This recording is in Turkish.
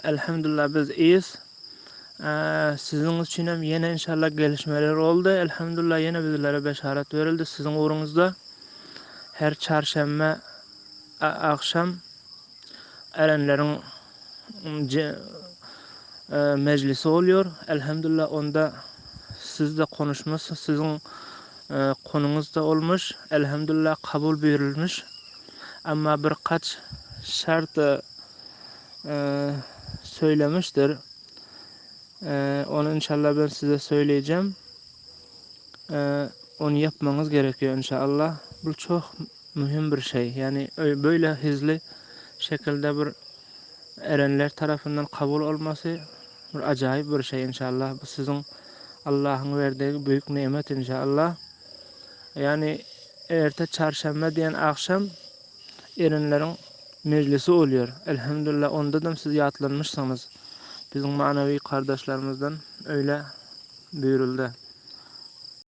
Elhamdülillah biz iyiyiz. Sizin için hem yine inşallah gelişmeler oldu. Elhamdülillah yine bizlere beşaret verildi. Sizin uğrunuzda her çarşamba akşam erenlerin meclisi oluyor. Elhamdülillah onda siz de konuşmuşsunuz. Sizin konunuz da olmuş. Elhamdülillah kabul buyurulmuş. Ama birkaç şart söylemiştir. Onu inşallah ben size söyleyeceğim. Onu yapmanız gerekiyor inşallah. Bu çok mühim bir şey. Yani böyle hızlı şekilde bir erenler tarafından kabul olması bir acayip bir şey inşallah. Bu sizin Allah'ın verdiği büyük nimet inşallah. Yani ertesi çarşamba diyen akşam erenlerin meclisi oluyor. Elhamdülillah onda da siz yatlanmışsınız. Bizim manevi kardeşlerimizden öyle buyuruldu.